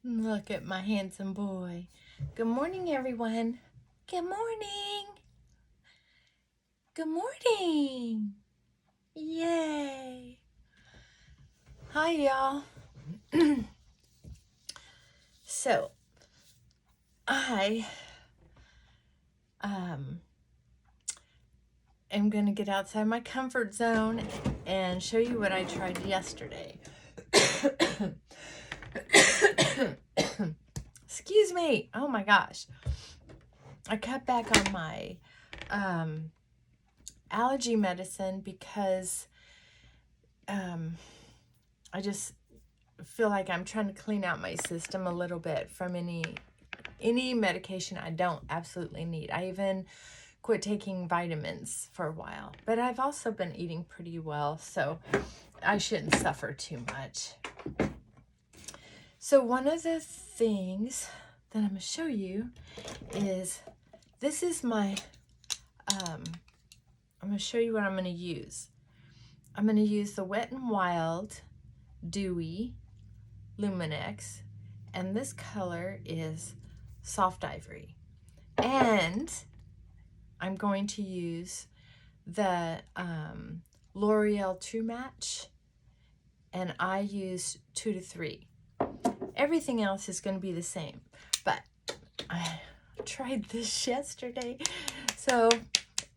Look at my handsome boy. Good morning, everyone. Good morning. Good morning. Yay. Hi, y'all. So, I am going to get outside my comfort zone and show you what I tried yesterday. Excuse me. Oh my gosh. I cut back on my allergy medicine because I just feel like I'm trying to clean out my system a little bit from any medication I don't absolutely need. I even quit taking vitamins for a while, but I've also been eating pretty well, so I shouldn't suffer too much. So one of the things that I'm going to show you is, this is my, I'm going to show you what I'm going to use. I'm going to use the Wet n Wild Dewy Luminex, and this color is Soft Ivory. And I'm going to use the L'Oreal True Match, and I use 2 to 3. Everything else is going to be the same, but I tried this yesterday, so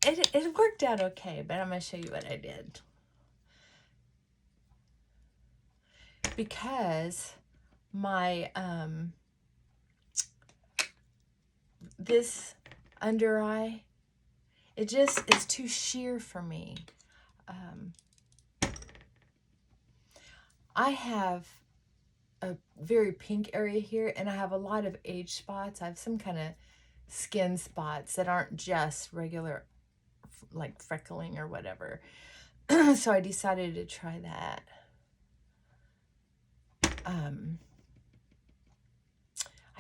it worked out okay, but I'm going to show you what I did. Because my this under eye, it's too sheer for me. I have a very pink area here, and I have a lot of age spots. I have some kind of skin spots that aren't just regular, like freckling or whatever. So I decided to try that. I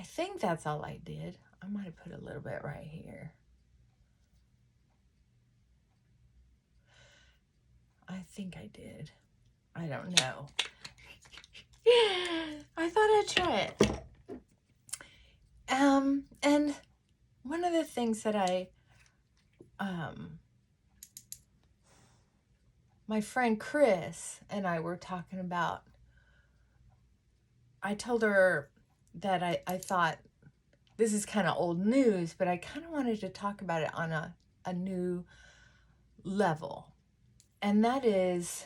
think that's all I did. I might have put a little bit right here. I think I did. I don't know. I thought I'd try it. And one of the things that my friend Chris and I were talking about, I told her that I thought this is kind of old news, but I kind of wanted to talk about it on a new level. And that is,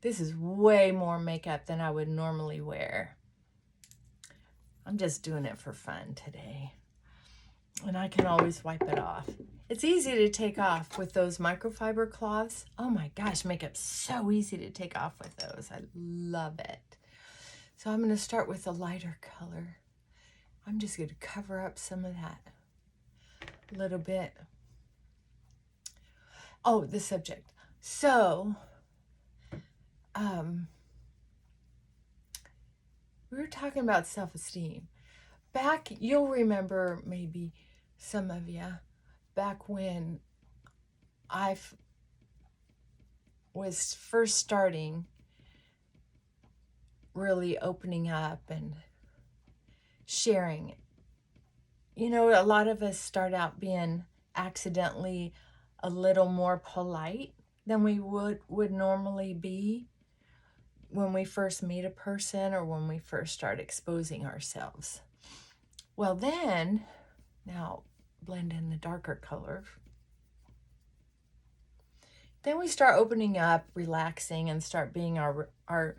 this is way more makeup than I would normally wear. I'm just doing it for fun today. And I can always wipe it off. It's easy to take off with those microfiber cloths. Oh my gosh, makeup's so easy to take off with those. I love it. So I'm going to start with a lighter color. I'm just going to cover up some of that a little bit. Oh, the subject. So, we were talking about self-esteem. Back, you'll remember, maybe some of you, back when I was first starting really opening up and sharing. You know, a lot of us start out being accidentally a little more polite than we would normally be when we first meet a person or when we first start exposing ourselves. Well, then, now blend in the darker color. Then we start opening up, relaxing, and start being our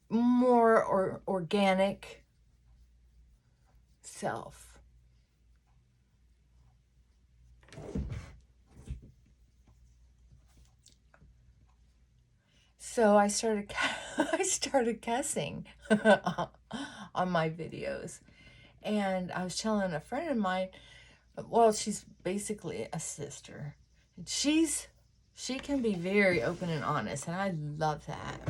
more organic self. So I started cussing on my videos. And I was telling a friend of mine, well, she's basically a sister. She can be very open and honest, and I love that.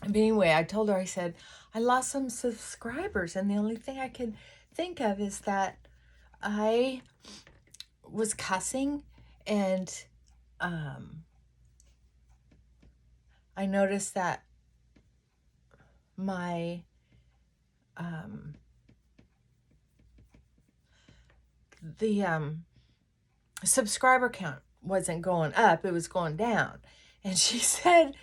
But anyway, I told her, I said, I lost some subscribers, and the only thing I could think of is that I was cussing, and I noticed that my the subscriber count wasn't going up, it was going down. And she said,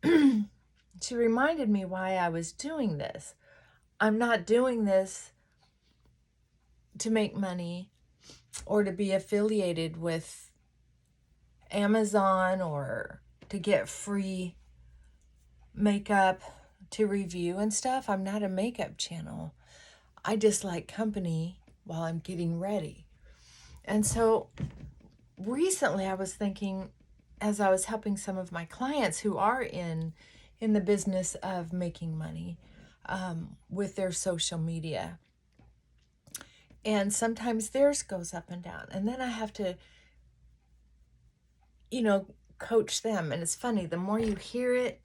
she reminded me why I was doing this. I'm not doing this to make money or to be affiliated with Amazon or to get free makeup to review and stuff. I'm not a makeup channel. I just like company while I'm getting ready. And so recently I was thinking, as I was helping some of my clients who are in the business of making money with their social media, and sometimes theirs goes up and down, and then I have to, coach them. And it's funny, the more you hear it,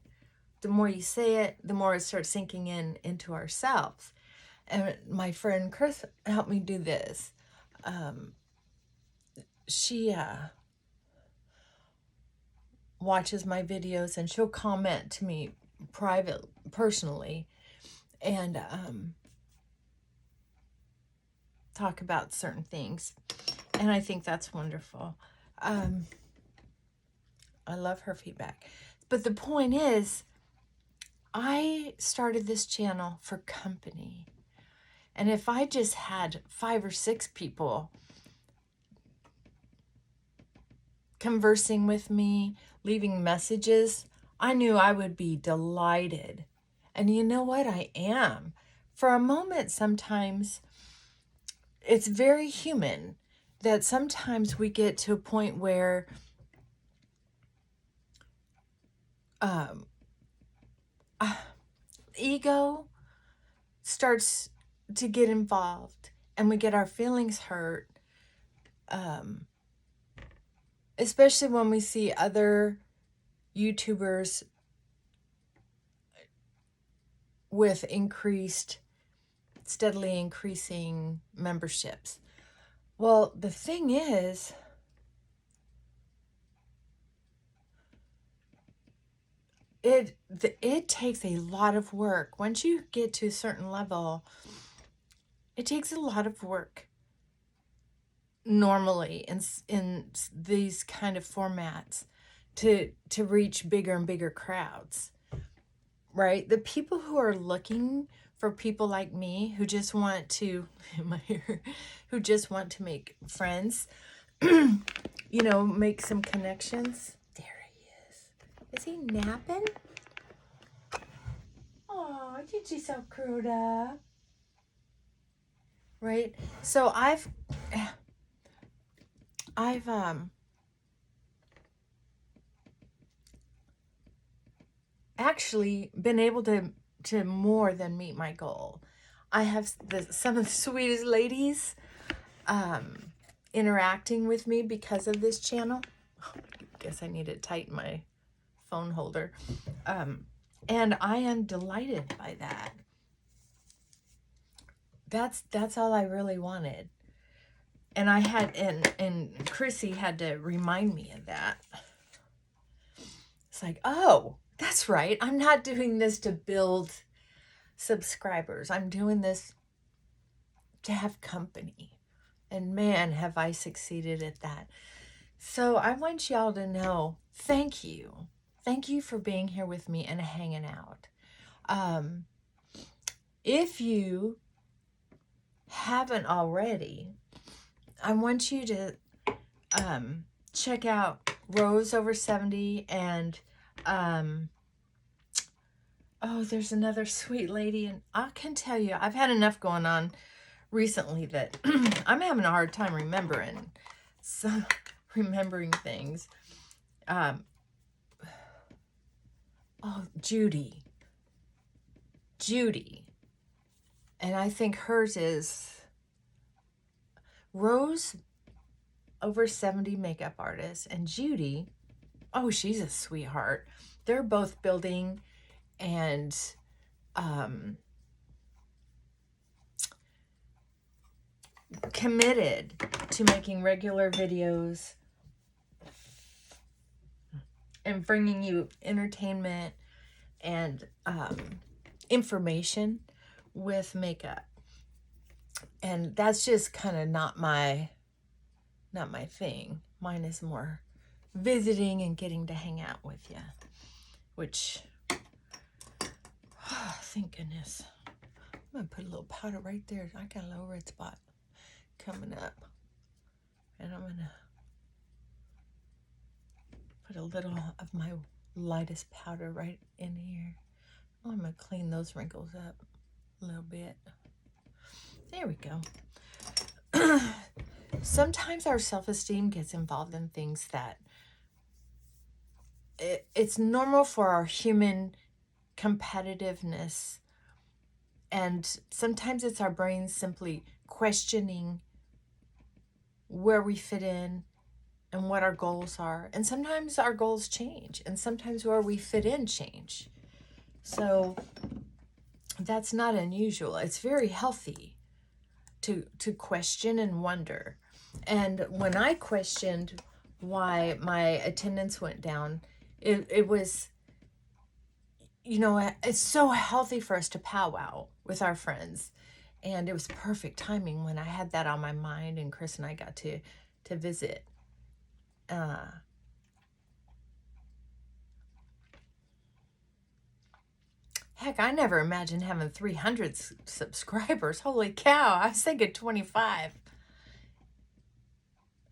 the more you say it, the more it starts sinking into ourselves. And my friend Chris helped me do this. She watches my videos, and she'll comment to me personally, and talk about certain things. And I think that's wonderful. I love her feedback. But the point is, I started this channel for company. And if I just had 5 or 6 people conversing with me, leaving messages, I knew I would be delighted. And you know what? I am. For a moment, sometimes it's very human that sometimes we get to a point where ego starts to get involved, and we get our feelings hurt, especially when we see other YouTubers with steadily increasing memberships. Well, the thing is, it takes a lot of work. Once you get to a certain level, it takes a lot of work normally in these kind of formats to reach bigger and bigger crowds, right? The people who are looking for people like me who just want to who just want to make friends, make some connections. There he is. Is he napping? Oh, did you so cruda? Right? So I've actually been able to more than meet my goal. I have some of the sweetest ladies interacting with me because of this channel. I guess I need to tighten my phone holder. And I am delighted by that. That's all I really wanted. And I had, and Chrissy had to remind me of that. It's like, oh, that's right. I'm not doing this to build subscribers. I'm doing this to have company. And man, have I succeeded at that. So I want y'all to know, thank you. Thank you for being here with me and hanging out. If you haven't already, I want you to check out Rose Over 70 and there's another sweet lady, and I can tell you, I've had enough going on recently that I'm having a hard time remembering things. Judy. And I think hers is Rose Over 70 makeup artist, and Judy, oh, she's a sweetheart. They're both building and committed to making regular videos and bringing you entertainment and information with makeup. And that's just kind of not my thing. Mine is more visiting and getting to hang out with you, which, oh, thank goodness. I'm going to put a little powder right there. I got a little red spot coming up. And I'm going to put a little of my lightest powder right in here. I'm going to clean those wrinkles up a little bit. There we go. Sometimes our self-esteem gets involved in things that it's normal for our human competitiveness, and sometimes it's our brain simply questioning where we fit in and what our goals are. And sometimes our goals change, and sometimes where we fit in change. So that's not unusual. It's very healthy to question and wonder. And when I questioned why my attendance went down, it was, you know, it's so healthy for us to powwow with our friends. And it was perfect timing when I had that on my mind, and Chris and I got to visit. Heck, I never imagined having 300 subscribers. Holy cow, I was thinking 25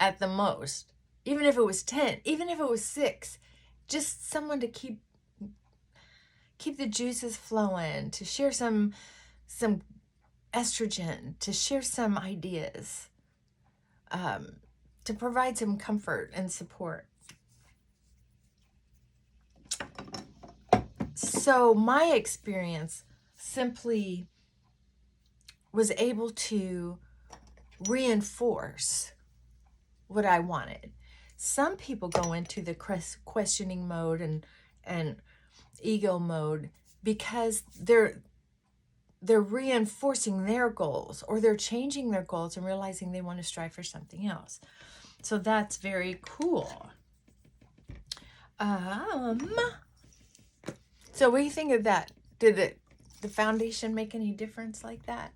at the most. Even if it was 10, even if it was 6, just someone to keep the juices flowing, to share some estrogen, to share some ideas, to provide some comfort and support. So my experience simply was able to reinforce what I wanted. Some people go into the questioning mode and ego mode because they're reinforcing their goals, or they're changing their goals and realizing they want to strive for something else. So that's very cool. So what do you think of that? Did the foundation make any difference like that?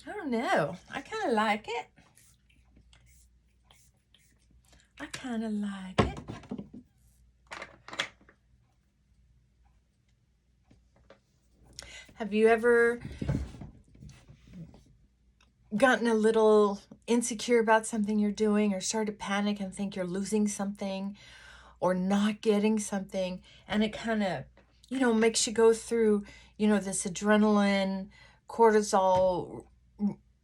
I don't know. I kind of like it. I kind of like it. Have you ever gotten a little insecure about something you're doing, or started to panic and think you're losing something or not getting something, and it kind of, you know, makes you go through, you know, this adrenaline, cortisol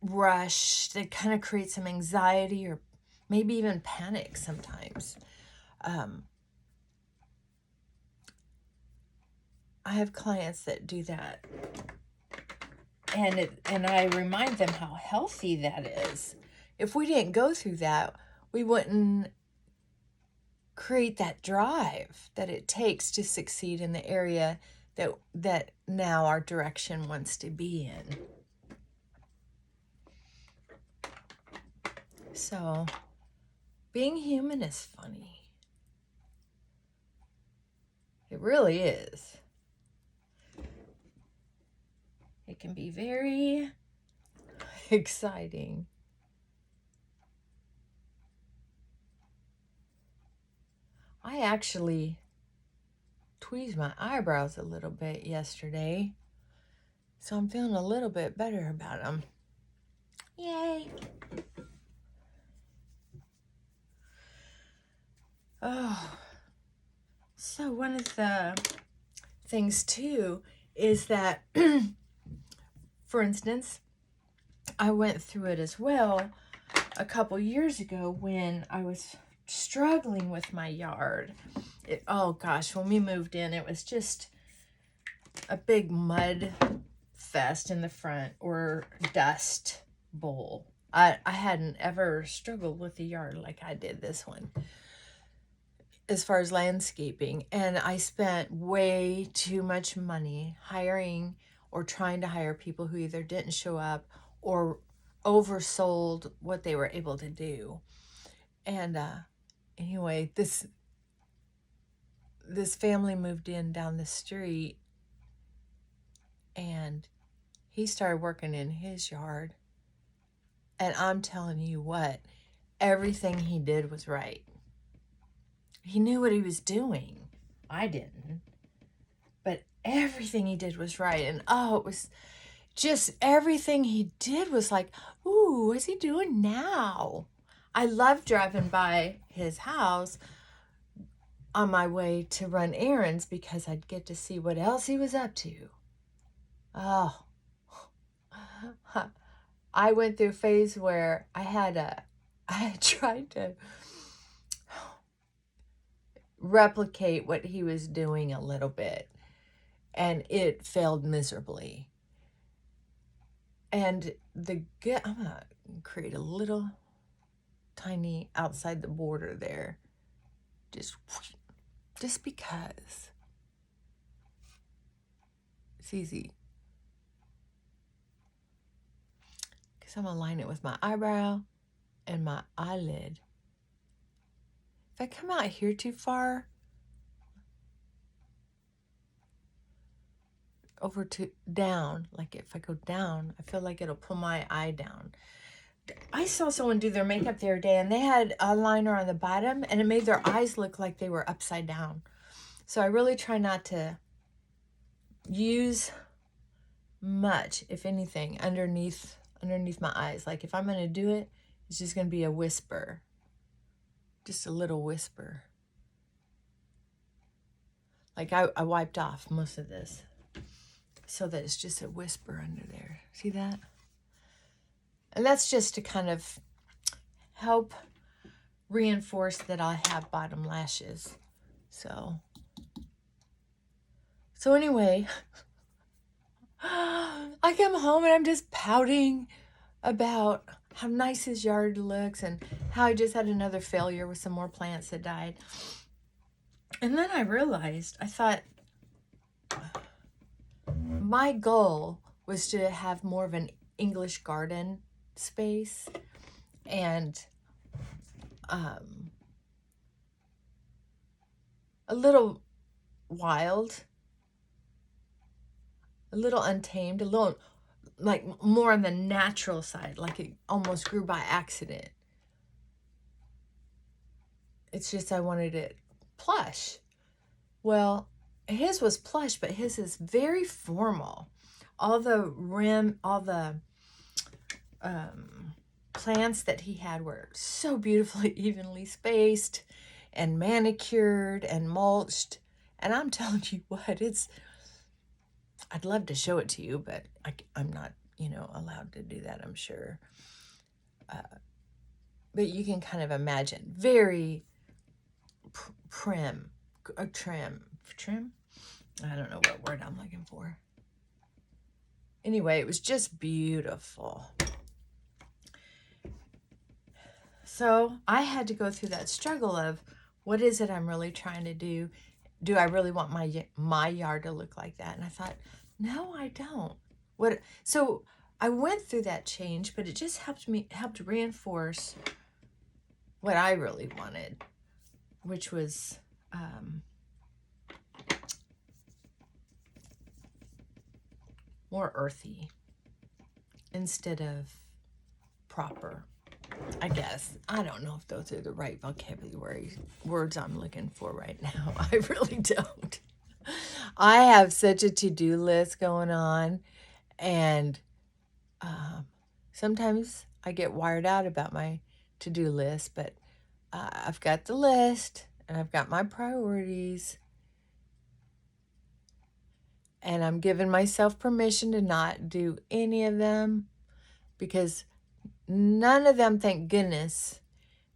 rush that kind of creates some anxiety or maybe even panic sometimes? I have clients that do that, and I remind them how healthy that is. If we didn't go through that, we wouldn't create that drive that it takes to succeed in the area that now our direction wants to be in. So being human is funny. It really is. It can be very exciting. I actually tweezed my eyebrows a little bit yesterday, so I'm feeling a little bit better about them. Yay! Oh, so one of the things too is that, for instance, I went through it as well a couple years ago when I was struggling with my yard. Oh gosh, when we moved in, it was just a big mud fest in the front, or dust bowl. I hadn't ever struggled with the yard like I did this one as far as landscaping, and I spent way too much money hiring or trying to hire people who either didn't show up or oversold what they were able to do. And anyway, this family moved in down the street, he started working in his yard. And I'm telling you what, everything he did was right. He knew what he was doing. I didn't. But everything he did was right. And it was just everything he did was like, ooh, what's he doing now? I love driving by his house on my way to run errands because I'd get to see what else he was up to. Oh, I went through a phase where I had tried to replicate what he was doing a little bit, and it failed miserably. And I'm gonna create a little tiny outside the border there, just because it's easy. Because I'm gonna line it with my eyebrow and my eyelid. If I come out here too far, over to down, like if I go down, I feel like it'll pull my eye down. I saw someone do their makeup the other day, and they had a liner on the bottom, and it made their eyes look like they were upside down. So I really try not to use much, if anything, underneath my eyes. Like if I'm going to do it, it's just going to be a whisper. Just a little whisper. Like I wiped off most of this so that it's just a whisper under there. See that? And that's just to kind of help reinforce that I have bottom lashes. So anyway, I come home and I'm just pouting about how nice his yard looks and how I just had another failure with some more plants that died. And then I realized, I thought, my goal was to have more of an English garden space and a little wild, a little untamed, a little like more on the natural side, like it almost grew by accident. It's just I wanted it plush. Well, his was plush, but his is very formal. All the plants that he had were so beautifully evenly spaced and manicured and mulched. And I'm telling you what, I'd love to show it to you, but I'm not, allowed to do that, I'm sure. But you can kind of imagine, very trim. I don't know what word I'm looking for. Anyway, it was just beautiful. So I had to go through that struggle of, what is it I'm really trying to do? Do I really want my yard to look like that? And I thought, no, I don't. So I went through that change, but it just helped reinforce what I really wanted, which was more earthy instead of proper, I guess. I don't know if those are the right vocabulary words I'm looking for right now. I really don't. I have such a to-do list going on, and sometimes I get wired out about my to-do list, but I've got the list, and I've got my priorities, and I'm giving myself permission to not do any of them, because none of them, thank goodness,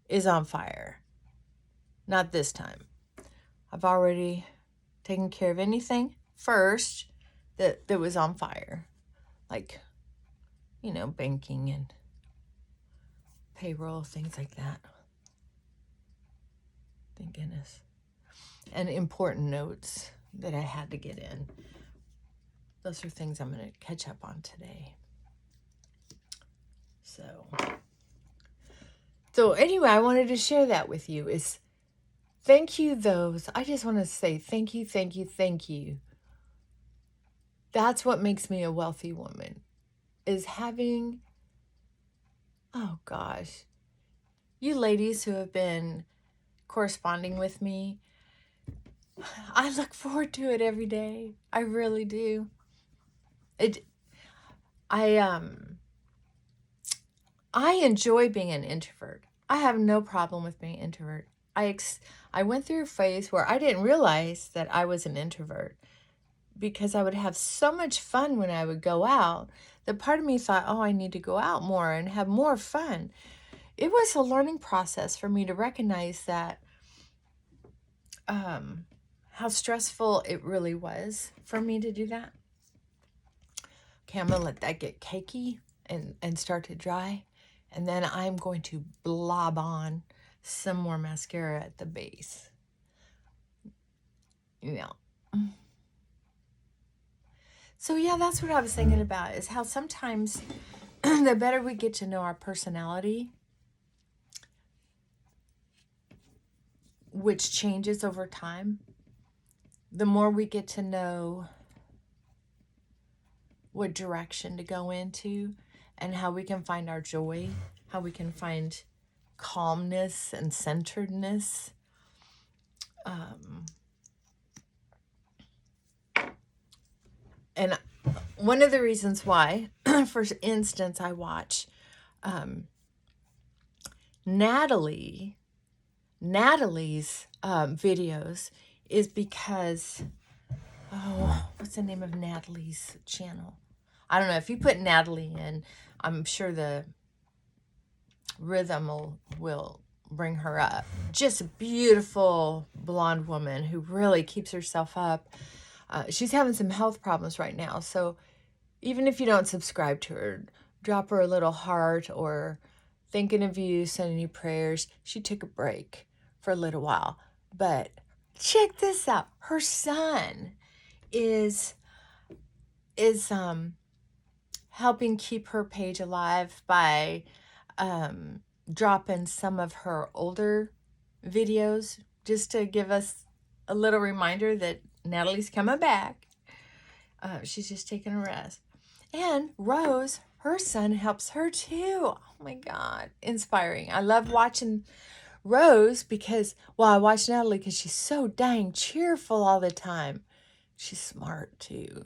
is on fire. Not this time. I've already taken care of anything first that was on fire. Like, banking and payroll, things like that. Thank goodness. And important notes that I had to get in. Those are things I'm going to catch up on today. So anyway, I wanted to share that with you. Thank you, I just want to say thank you, thank you, thank you. That's what makes me a wealthy woman. is having, oh gosh, you ladies who have been corresponding with me, I look forward to it every day. I really do. I enjoy being an introvert. I have no problem with being an introvert. I went through a phase where I didn't realize that I was an introvert because I would have so much fun when I would go out that part of me thought, oh, I need to go out more and have more fun. It was a learning process for me to recognize that how stressful it really was for me to do that. Okay, I'm gonna let that get cakey and start to dry. And then I'm going to blob on some more mascara at the base. So yeah, that's what I was thinking about, is how sometimes the better we get to know our personality, which changes over time, the more we get to know what direction to go into and how we can find our joy, how we can find calmness and centeredness. And one of the reasons why, for instance, I watch Natalie's videos is because, oh, what's the name of Natalie's channel? I don't know. If you put Natalie in, I'm sure the rhythm will bring her up. Just a beautiful blonde woman who really keeps herself up. She's having some health problems right now, so even if you don't subscribe to her, drop her a little heart or thinking of you, sending you prayers. She took a break for a little while, but check this out. Her son is helping keep her page alive by dropping some of her older videos just to give us a little reminder that Natalie's coming back. She's just taking a rest. And Rose, her son, helps her too. Oh my God, inspiring. I love watching Rose because, well, I watch Natalie because she's so dang cheerful all the time. She's smart too.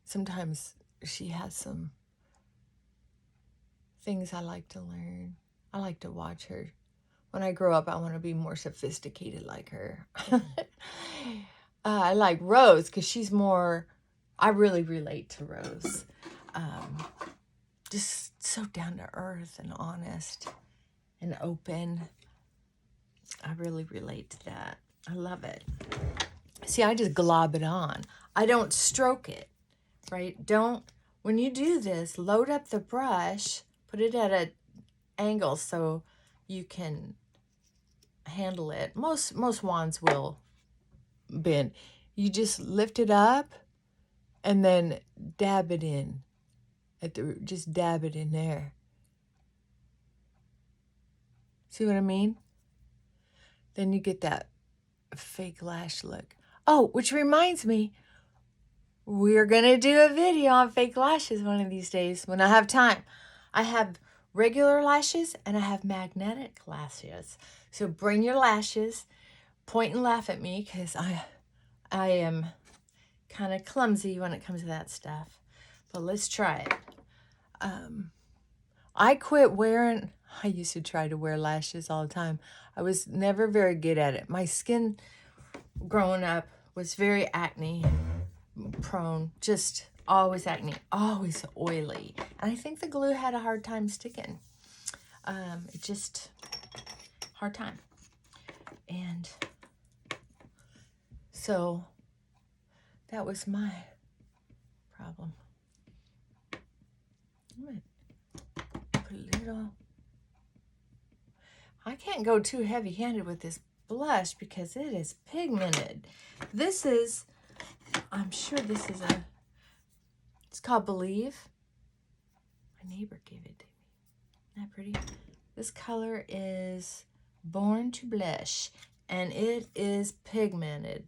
Sometimes she has some things I like to learn. I like to watch her. When I grow up, I want to be more sophisticated like her. I like Rose because she's more, I really relate to Rose. Just so down to earth and honest and open. I really relate to that. I love it. See, I just glob it on. I don't stroke it, right? When you do this, load up the brush, put it at an angle so you can handle it. Most wands will bend. You just lift it up and then dab it in. Just dab it in there. See what I mean? Then you get that fake lash look. Oh, which reminds me, we're going to do a video on fake lashes one of these days when I have time. I have regular lashes and I have magnetic lashes. So bring your lashes, point and laugh at me because I am kind of clumsy when it comes to that stuff. But let's try it. I quit wearing, I used to try to wear lashes all the time. I was never very good at it. My skin growing up was very acne prone, just always acne, always oily. And I think the glue had a hard time sticking. It just, hard time. And so that was my problem. I'm gonna put a little, I can't go too heavy-handed with this blush because it is pigmented. This is, I'm sure this is it's called Believe. My neighbor gave it to me. Isn't that pretty? This color is Born to Blush, and it is pigmented.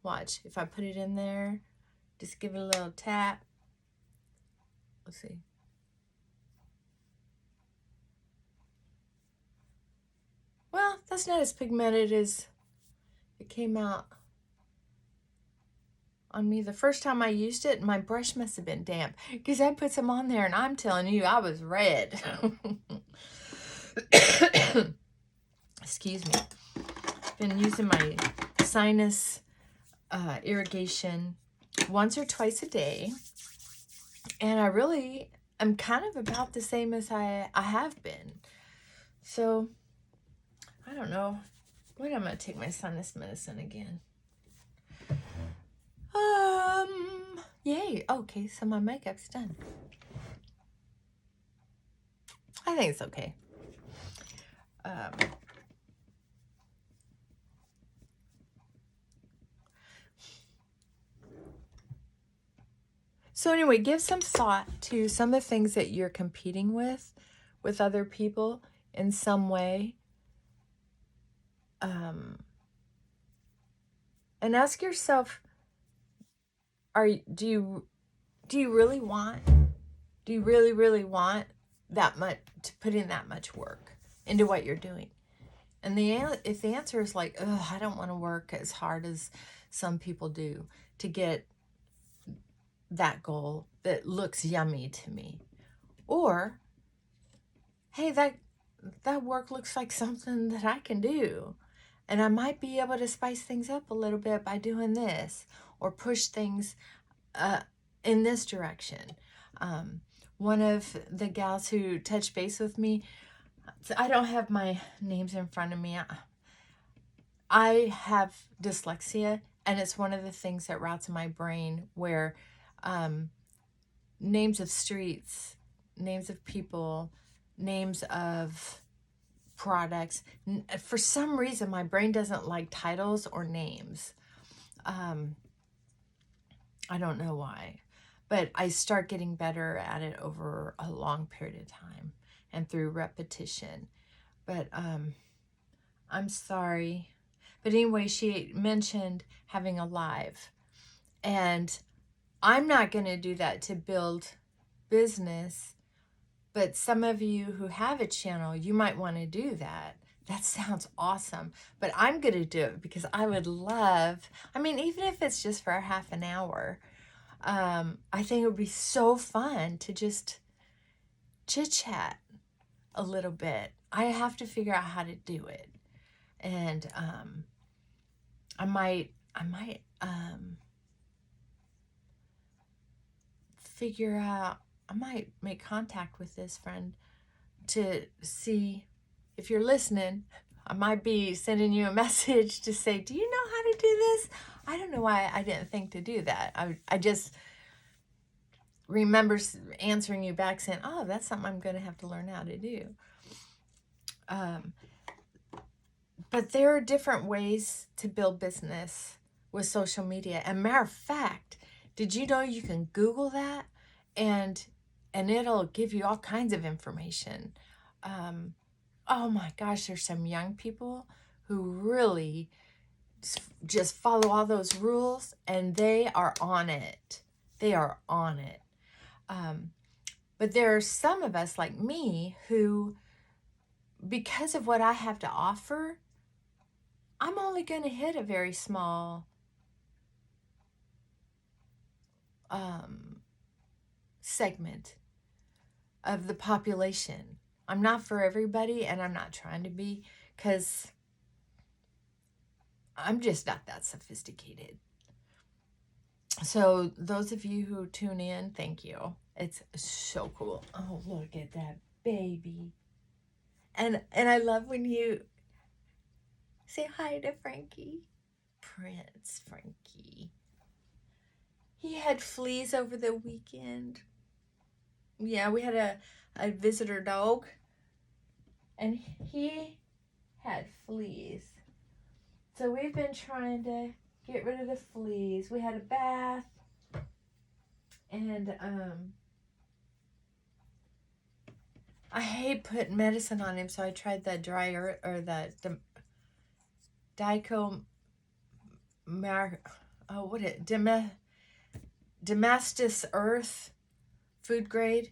Watch, if I put it in there, just give it a little tap. Let's see. Well, that's not as pigmented as it came out on me the first time I used it. My brush must have been damp because I put some on there and I'm telling you, I was red. Excuse me. Been using my sinus irrigation once or twice a day. And I really am kind of about the same as I have been. So, I don't know. Wait, I'm going to take my sinus medicine again. Yay. Okay, so my makeup's done. I think it's okay. So anyway, give some thought to some of the things that you're competing with other people in some way. And ask yourself, do you really really want that much, to put in that much work into what you're doing? And if the answer is like, oh, I don't want to work as hard as some people do to get that goal that looks yummy to me, or hey, that work looks like something that I can do, and I might be able to spice things up a little bit by doing this, or push things in this direction. One of the gals who touched base with me, I don't have my names in front of me. I have dyslexia, and it's one of the things that routes in my brain where names of streets, names of people, names of products, for some reason my brain doesn't like titles or names. I don't know why, but I start getting better at it over a long period of time and through repetition. But I'm sorry. But anyway, she mentioned having a live, and I'm not going to do that to build business, but some of you who have a channel, you might want to do that. That sounds awesome. But I'm going to do it because I would love, I mean, even if it's just for a half an hour, I think it would be so fun to just chit-chat a little bit. I have to figure out how to do it. And I might figure out, I might make contact with this friend to see if you're listening. I might be sending you a message to say, do you know how to do this? I don't know why I didn't think to do that. I just remember answering you back saying, oh, that's something I'm going to have to learn how to do. But there are different ways to build business with social media. And matter of fact, did you know you can Google that and it'll give you all kinds of information. Oh my gosh, there's some young people who really just follow all those rules, and they are on it. They are on it. But there are some of us like me who, because of what I have to offer, I'm only going to hit a very small segment of the population. I'm not for everybody, and I'm not trying to be, because I'm just not that sophisticated. So those of you who tune in, thank you. It's so cool. Oh, look at that baby. And I love when you say hi to Frankie. Prince Frankie. He had fleas over the weekend. Yeah, we had a visitor dog, and he had fleas. So we've been trying to get rid of the fleas. We had a bath, and I hate putting medicine on him, so I tried that dry earth, or the Damascus earth food grade.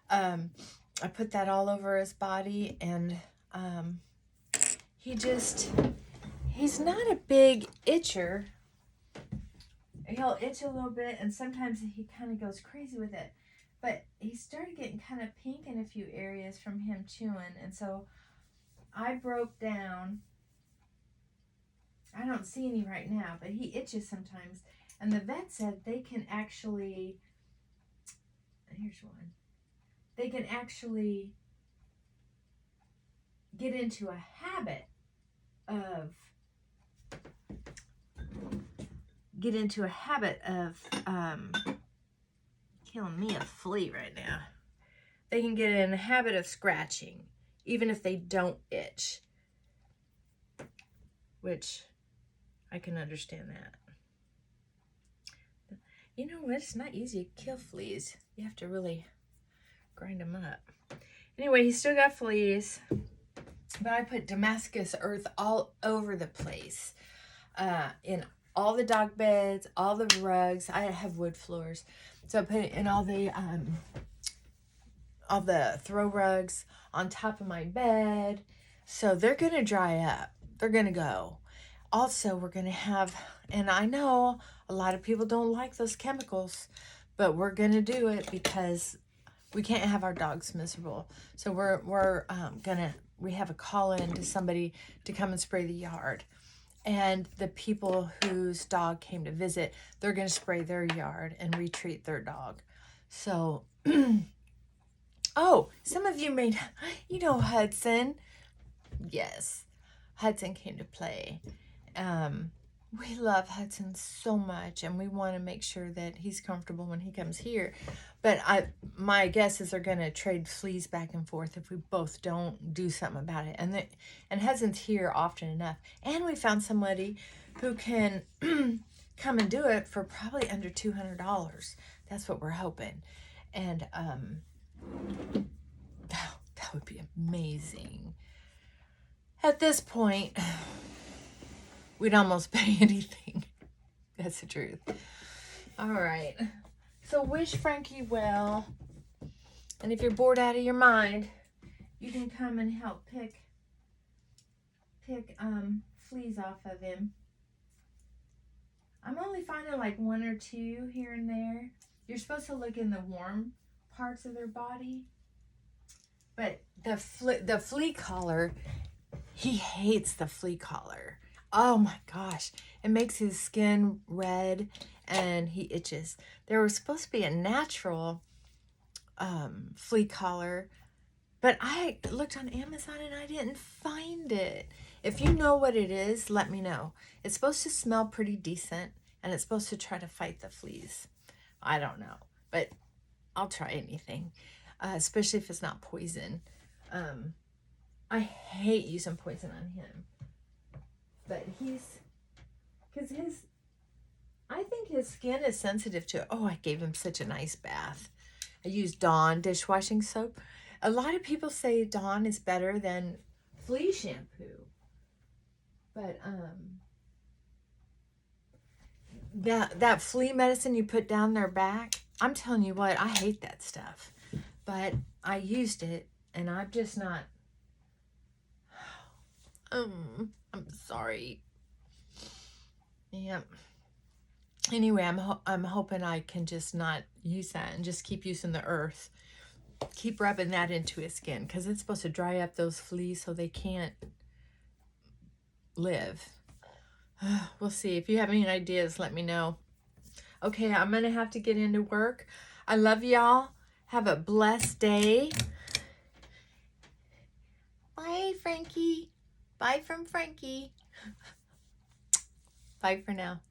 I put that all over his body, and he's not a big itcher. He'll itch a little bit, and sometimes he kind of goes crazy with it. But he started getting kind of pink in a few areas from him chewing, and so I broke down. I don't see any right now, but he itches sometimes. And the vet said they can actually, here's one, they can actually get into a habit of killing me a flea right now. They can get in a habit of scratching, even if they don't itch, which I can understand that. You know what? It's not easy to kill fleas. You have to really grind them up. Anyway, he's still got fleas, but I put Damascus earth all over the place, in all the dog beds, all the rugs. I have wood floors, so I put it in all the throw rugs on top of my bed. So they're gonna dry up. They're gonna go. Also, we're gonna have, and I know a lot of people don't like those chemicals, but we're gonna do it because we can't have our dogs miserable. So we have a call in to somebody to come and spray the yard. And the people whose dog came to visit, they're going to spray their yard and retreat their dog. So, oh, some of you may, you know Hudson. Yes, Hudson came to play. We love Hudson so much, and we want to make sure that he's comfortable when he comes here. But my guess is they're going to trade fleas back and forth if we both don't do something about it. And Hudson's here often enough. And we found somebody who can come and do it for probably under $200. That's what we're hoping. And that would be amazing. At this point, we'd almost pay anything. That's the truth. All right. So wish Frankie well. And if you're bored out of your mind, you can come and help pick fleas off of him. I'm only finding like 1 or 2 here and there. You're supposed to look in the warm parts of their body. But the flea collar, he hates the flea collar. Oh my gosh. It makes his skin red and he itches. There was supposed to be a natural flea collar, but I looked on Amazon and I didn't find it. If you know what it is, let me know. It's supposed to smell pretty decent and it's supposed to try to fight the fleas. I don't know, but I'll try anything, especially if it's not poison. I hate using poison on him. But I think his skin is sensitive to it. Oh, I gave him such a nice bath. I used Dawn dishwashing soap. A lot of people say Dawn is better than flea shampoo. But that flea medicine you put down their back, I'm telling you what, I hate that stuff. But I used it and I'm just not, I'm sorry. Yeah. Anyway, I'm hoping I can just not use that and just keep using the earth. Keep rubbing that into his skin because it's supposed to dry up those fleas so they can't live. We'll see. If you have any ideas, let me know. Okay, I'm going to have to get into work. I love y'all. Have a blessed day. Bye, Frankie. Bye from Frankie. Bye for now.